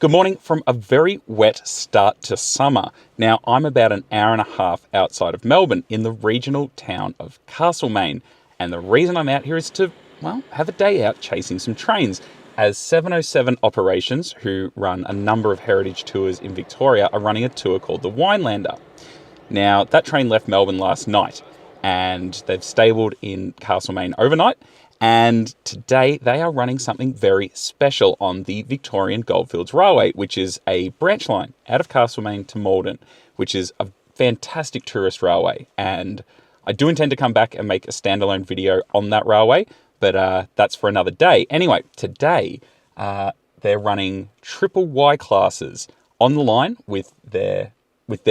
Good morning from a very wet start to summer. Now, I'm about an hour and a half outside of Melbourne in the regional town of Castlemaine. And the reason I'm out here is to, have a day out chasing some trains, as 707 Operations, who run a number of heritage tours in Victoria, are running a tour called the Winelander. Now, that train left Melbourne last night, and they've stabled in Castlemaine overnight. And today they are running something very special on the Victorian Goldfields Railway, which is a branch line out of Castlemaine to Maldon, which is a fantastic tourist railway. And I do intend to come back and make a standalone video on that railway, but that's for another day. Anyway, today they're running triple Y classes on the line with their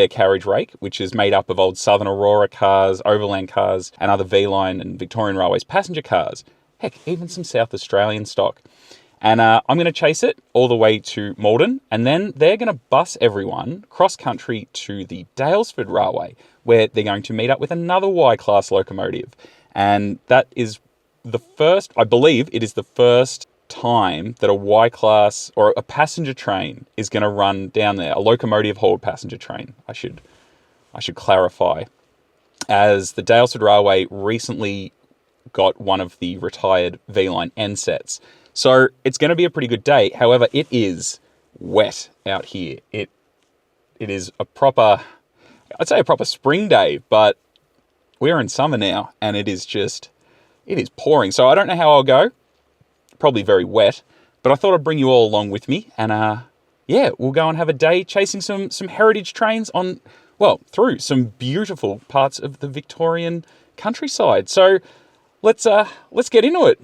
carriage rake, which is made up of old Southern Aurora cars, Overland cars, and other V-Line and Victorian Railways passenger cars. Heck, even some South Australian stock. And I'm going to chase it all the way to Maldon, and then they're going to bus everyone cross-country to the Daylesford Railway, where they're going to meet up with another Y-class locomotive. And that is the first, I believe it is the first time that a Y-class or a passenger train is going to run down there, a locomotive-hauled passenger train, I should clarify, as the Daylesford Railway recently got one of the retired V-Line N sets. So it's going to be a pretty good day. However, it is wet out here. It is I'd say a proper spring day, but we're in summer now and it is pouring. So I don't know how I'll go. Probably very wet, but I thought I'd bring you all along with me, and we'll go and have a day chasing some heritage trains through some beautiful parts of the Victorian countryside. So let's get into it.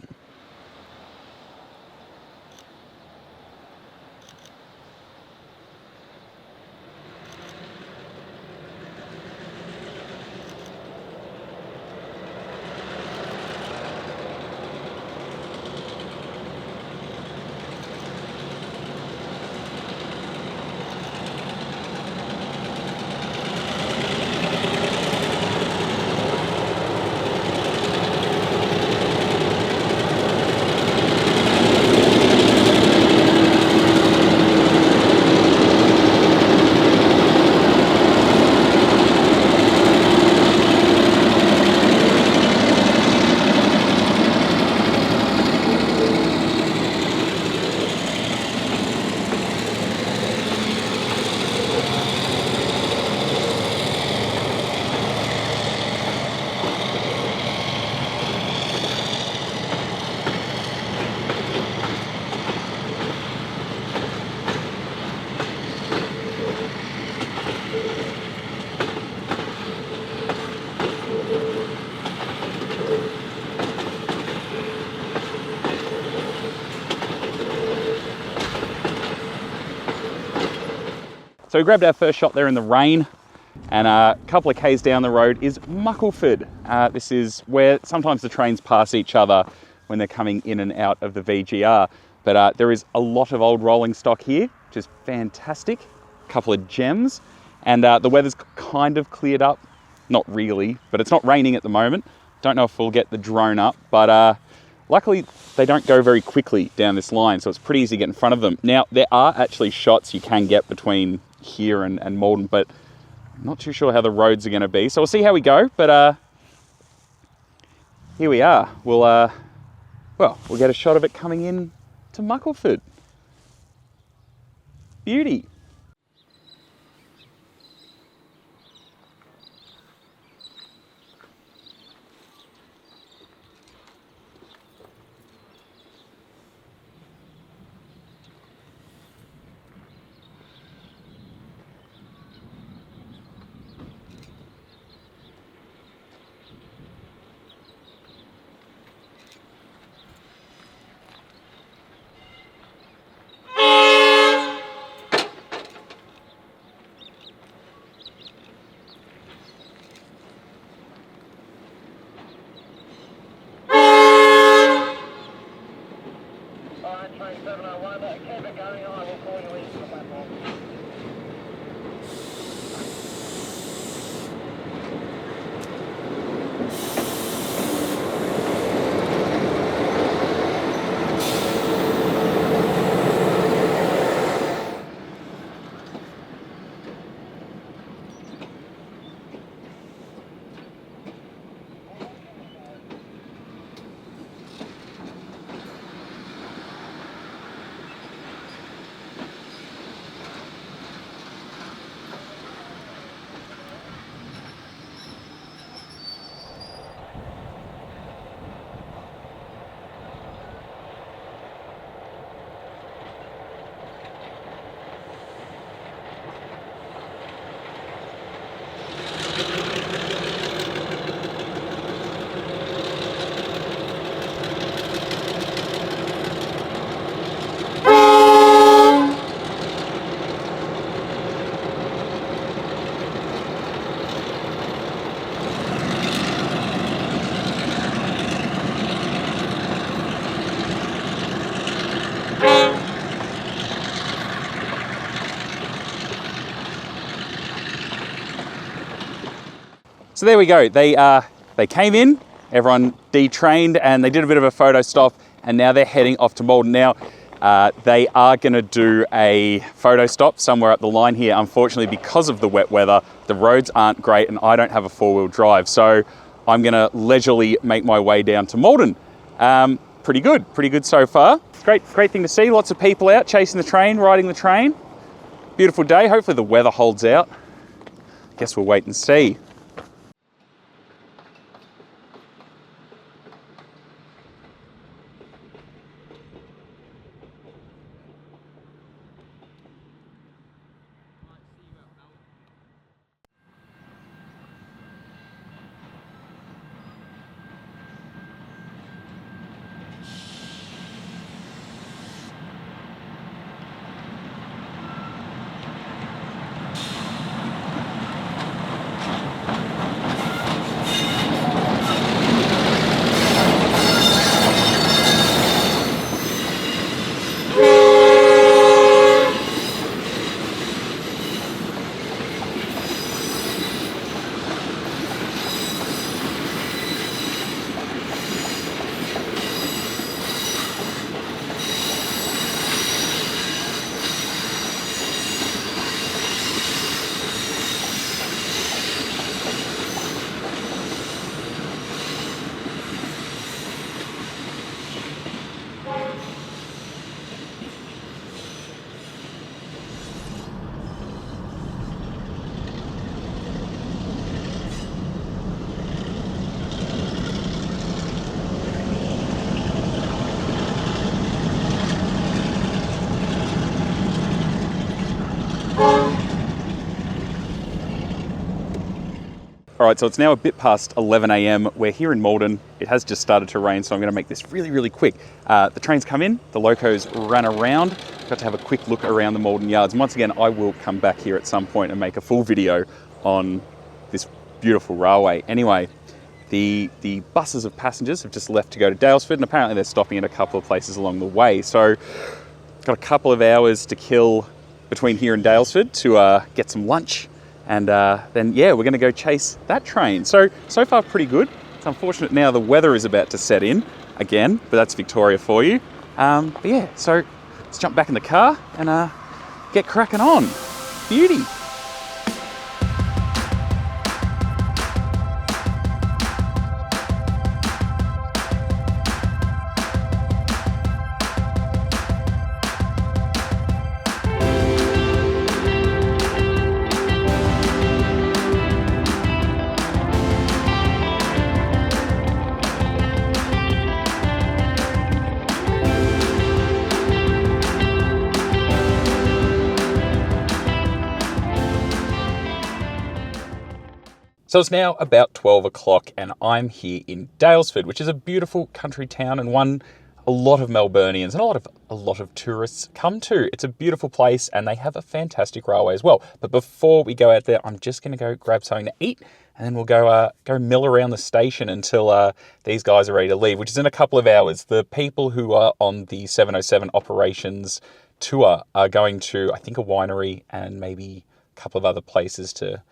So we grabbed our first shot there in the rain, and a couple of k's down the road is Muckleford. This is where sometimes the trains pass each other when they're coming in and out of the VGR. But there is a lot of old rolling stock here, which is fantastic. A couple of gems, and the weather's kind of cleared up. Not really, but it's not raining at the moment. Don't know if we'll get the drone up, but luckily they don't go very quickly down this line, so it's pretty easy to get in front of them. Now, there are actually shots you can get between here and Maldon, but I'm not too sure how the roads are going to be, so we'll see how we go. But here we are. We'll get a shot of it coming in to Muckleford. Beauty. So there we go. They came in, everyone detrained, and they did a bit of a photo stop, and now they're heading off to Maldon. Now, they are going to do a photo stop somewhere up the line here. Unfortunately, because of the wet weather, the roads aren't great, and I don't have a four-wheel drive, so I'm going to leisurely make my way down to Maldon. Pretty good so far. Great thing to see. Lots of people out chasing the train, riding the train. Beautiful day. Hopefully the weather holds out. Guess we'll wait and see. All right, so it's now a bit past 11 a.m. We're here in Maldon. It has just started to rain, so I'm going to make this really quick. The trains come in, the locos run around. Got to have a quick look around the Maldon yards. And once again, I will come back here at some point and make a full video on this beautiful railway. Anyway, the buses of passengers have just left to go to Daylesford, and apparently they're stopping at a couple of places along the way. So got a couple of hours to kill between here and Daylesford to get some lunch. And then, yeah, we're going to go chase that train. So far, pretty good. It's unfortunate now the weather is about to set in again, but that's Victoria for you. But yeah, so let's jump back in the car and get cracking on. Beauty. So it's now about 12 o'clock and I'm here in Daylesford, which is a beautiful country town and one a lot of Melburnians and a lot of tourists come to. It's a beautiful place and they have a fantastic railway as well. But before we go out there, I'm just going to go grab something to eat and then we'll go mill around the station until these guys are ready to leave, which is in a couple of hours. The people who are on the 707 operations tour are going to, I think, a winery and maybe a couple of other places to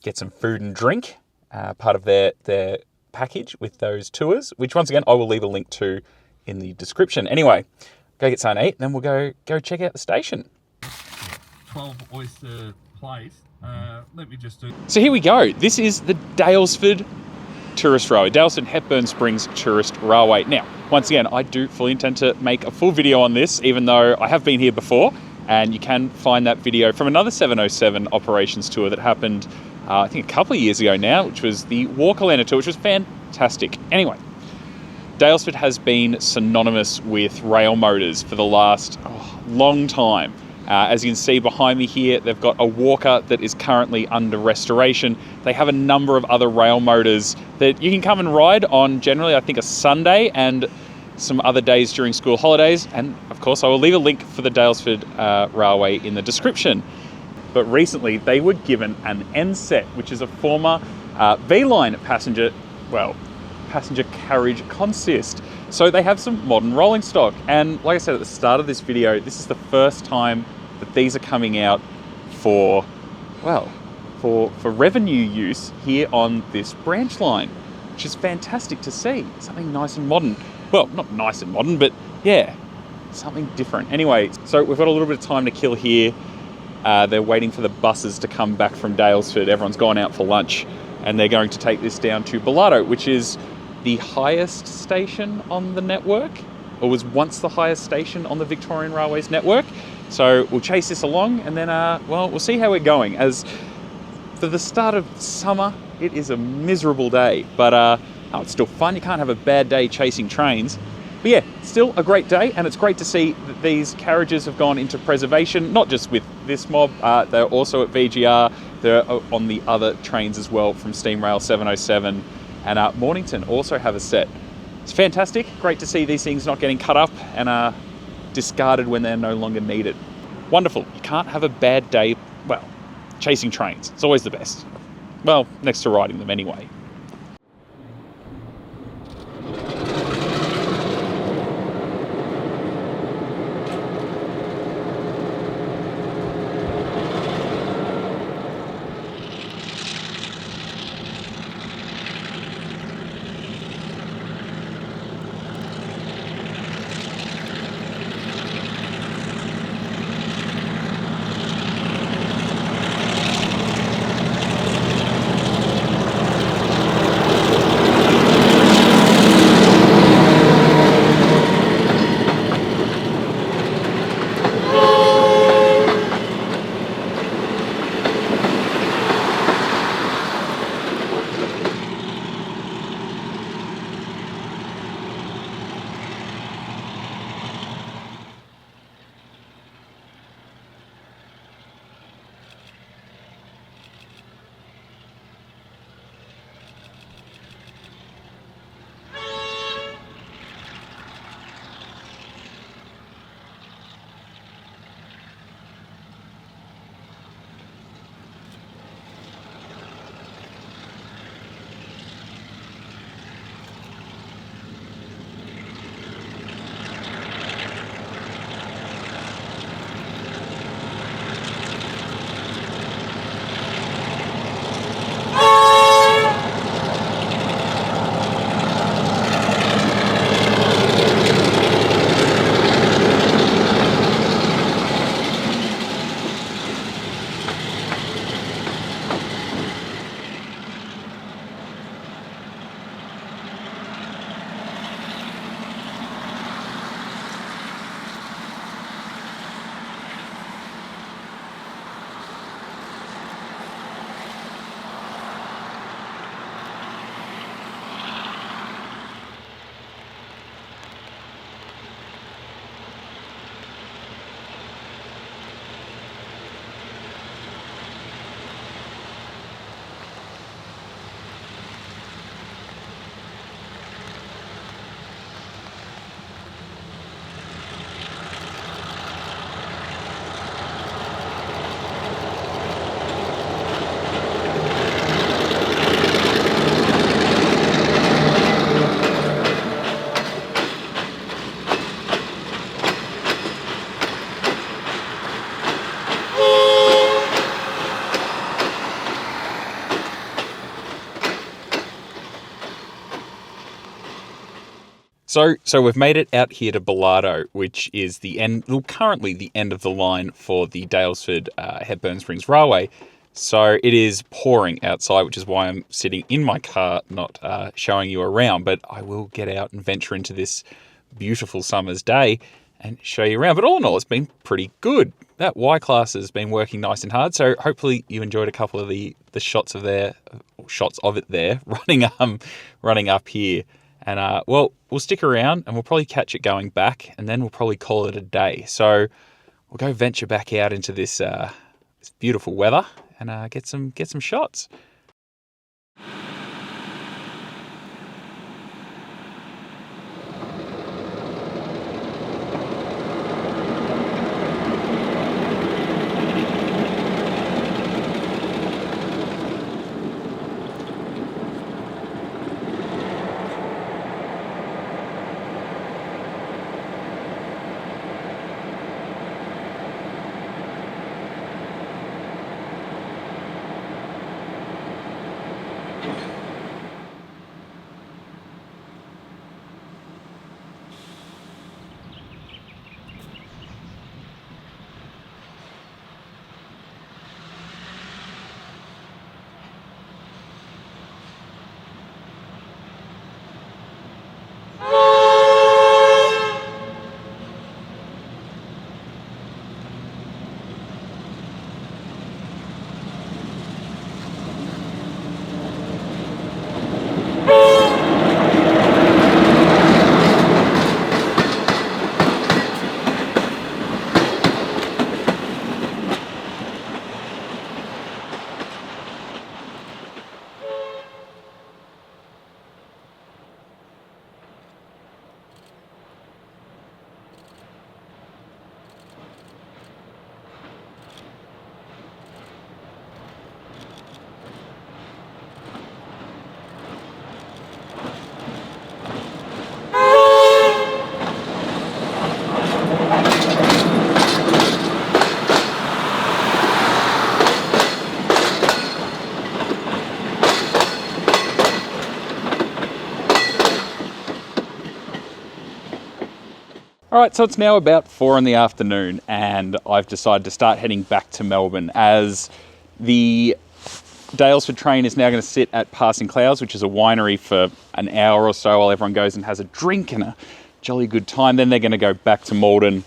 get some food and drink, part of their package with those tours, which once again, I will leave a link to in the description. Anyway, go get something to eat, and then we'll go check out the station. 12 oyster place. Let me just do... So here we go. This is the Daylesford Tourist Railway, Daylesford Hepburn Springs Tourist Railway. Now, once again, I do fully intend to make a full video on this, even though I have been here before, and you can find that video from another 707 operations tour that happened I think a couple of years ago now, which was the Winelander tour, which was fantastic. Anyway, Daylesford has been synonymous with rail motors for the last long time. As you can see behind me here, they've got a walker that is currently under restoration. They have a number of other rail motors that you can come and ride on generally, I think, a Sunday and some other days during school holidays. And of course, I will leave a link for the Daylesford Railway in the description. But recently they were given an N-set, which is a former V-line passenger carriage consist. So they have some modern rolling stock. And like I said at the start of this video, this is the first time that these are coming out for, well, for revenue use here on this branch line, which is fantastic to see. Something nice and modern. Well, not nice and modern, but yeah, something different. Anyway, so we've got a little bit of time to kill here. They're waiting for the buses to come back from Daylesford. Everyone's gone out for lunch, and they're going to take this down to Bullarto, which is the highest station on the network, or was once the highest station on the Victorian Railways network. So we'll chase this along, and then, well, we'll see how we're going. As for the start of summer, it is a miserable day, but oh, it's still fun. You can't have a bad day chasing trains. But yeah, still a great day, and it's great to see that these carriages have gone into preservation, not just with this mob, they're also at VGR, they're on the other trains as well from Steam Rail 707, and Mornington also have a set. It's fantastic, great to see these things not getting cut up and discarded when they're no longer needed. Wonderful, you can't have a bad day, well, chasing trains, it's always the best. Well, next to riding them anyway. So we've made it out here to Bullarto, which is the end, well, currently the end of the line for the Daylesford Hepburn Springs Railway. So it is pouring outside, which is why I'm sitting in my car, not showing you around. But I will get out and venture into this beautiful summer's day and show you around. But all in all, it's been pretty good. That Y Class has been working nice and hard. So hopefully you enjoyed a couple of the shots of it there running up here. And, well, we'll stick around and we'll probably catch it going back, and then we'll probably call it a day. So we'll go venture back out into this beautiful weather and get some shots. All right, so it's now about 4 in the afternoon and I've decided to start heading back to Melbourne as the Daylesford train is now going to sit at Passing Clouds, which is a winery for an hour or so while everyone goes and has a drink and a jolly good time. Then they're going to go back to Maldon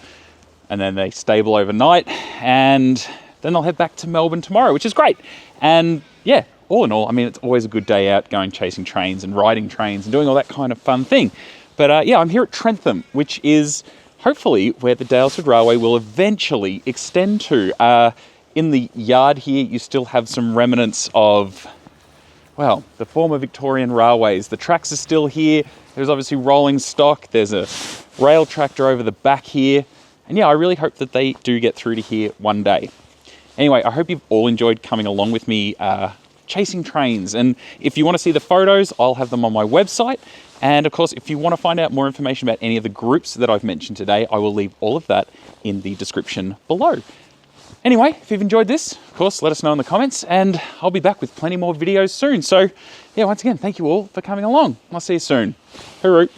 and then they stable overnight and then they'll head back to Melbourne tomorrow, which is great. And yeah, all in all, I mean, it's always a good day out going chasing trains and riding trains and doing all that kind of fun thing. But yeah, I'm here at Trentham, which is hopefully where the Daylesford Railway will eventually extend to. In the yard here, you still have some remnants of, well, the former Victorian railways. The tracks are still here. There's obviously rolling stock. There's a rail tractor over the back here. And yeah, I really hope that they do get through to here one day. Anyway, I hope you've all enjoyed coming along with me chasing trains. And if you want to see the photos, I'll have them on my website. And of course, if you want to find out more information about any of the groups that I've mentioned today, I will leave all of that in the description below. Anyway, if you've enjoyed this, of course, let us know in the comments and I'll be back with plenty more videos soon. So yeah, once again, thank you all for coming along. I'll see you soon. Hooroo.